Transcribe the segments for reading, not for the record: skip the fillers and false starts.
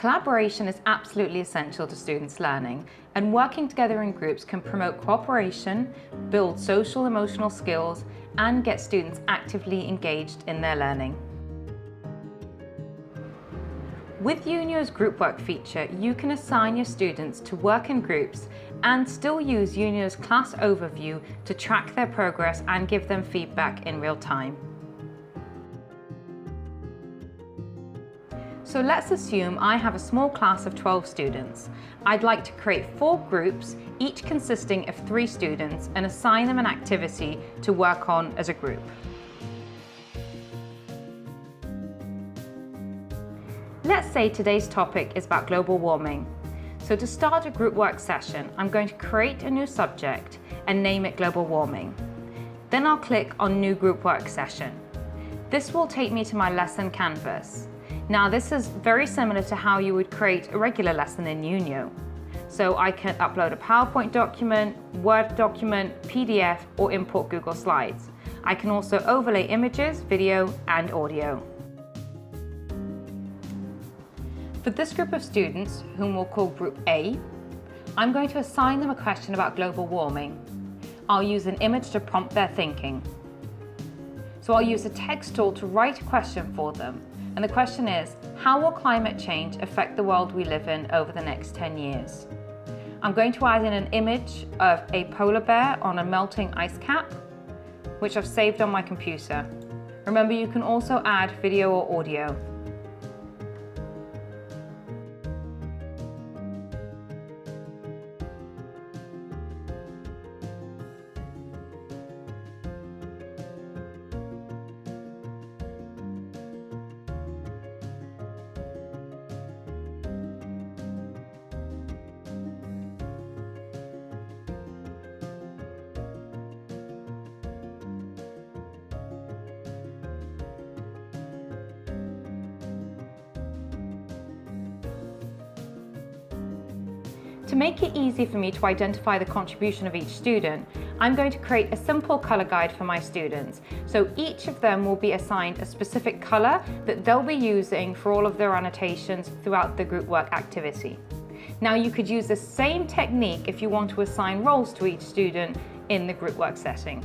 Collaboration is absolutely essential to students' learning, and working together in groups can promote cooperation, build social emotional skills, and get students actively engaged in their learning. With Unio's group work feature, you can assign your students to work in groups and still use Unio's class overview to track their progress and give them feedback in real time. So let's assume I have a small class of 12 students. I'd like to create 4 groups, each consisting of 3 students, and assign them an activity to work on as a group. Let's say today's topic is about global warming. So to start a group work session, I'm going to create a new subject and name it global warming. Then I'll click on new group work session. This will take me to my lesson canvas. Now this is very similar to how you would create a regular lesson in Unio. So I can upload a PowerPoint document, Word document, PDF, or import Google Slides. I can also overlay images, video, and audio. For this group of students, whom we'll call Group A, I'm going to assign them a question about global warming. I'll use an image to prompt their thinking. So I'll use a text tool to write a question for them. And the question is, how will climate change affect the world we live in over the next 10 years? I'm going to add in an image of a polar bear on a melting ice cap, which I've saved on my computer. Remember, you can also add video or audio. To make it easy for me to identify the contribution of each student, I'm going to create a simple color guide for my students. So each of them will be assigned a specific color that they'll be using for all of their annotations throughout the group work activity. Now you could use the same technique if you want to assign roles to each student in the group work setting.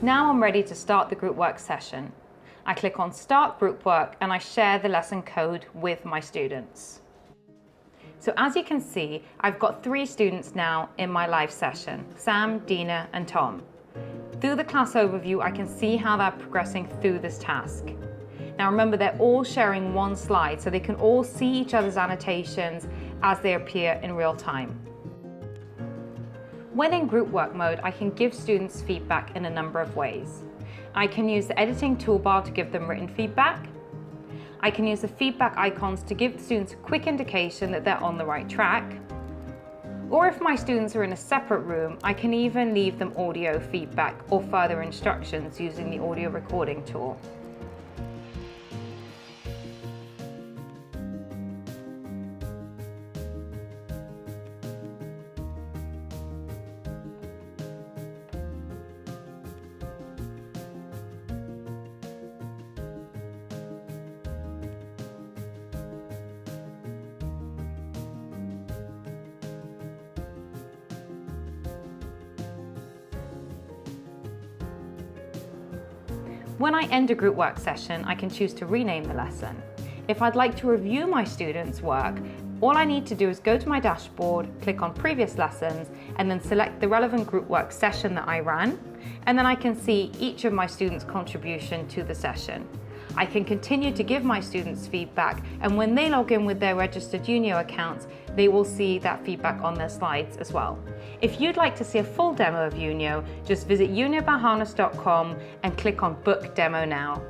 Now I'm ready to start the group work session. I click on Start Group Work and I share the lesson code with my students. So as you can see, I've got 3 students now in my live session, Sam, Dina, and Tom. Through the class overview, I can see how they're progressing through this task. Now remember, they're all sharing one slide, so they can all see each other's annotations as they appear in real time. When in group work mode, I can give students feedback in a number of ways. I can use the editing toolbar to give them written feedback. I can use the feedback icons to give students a quick indication that they're on the right track. Or if my students are in a separate room, I can even leave them audio feedback or further instructions using the audio recording tool. When I end a group work session, I can choose to rename the lesson. If I'd like to review my students' work, all I need to do is go to my dashboard, click on Previous Lessons, and then select the relevant group work session that I ran, and then I can see each of my students' contribution to the session. I can continue to give my students feedback, and when they log in with their registered Unio accounts, they will see that feedback on their slides as well. If you'd like to see a full demo of Unio, just visit uniobyharness.com and click on Book Demo Now.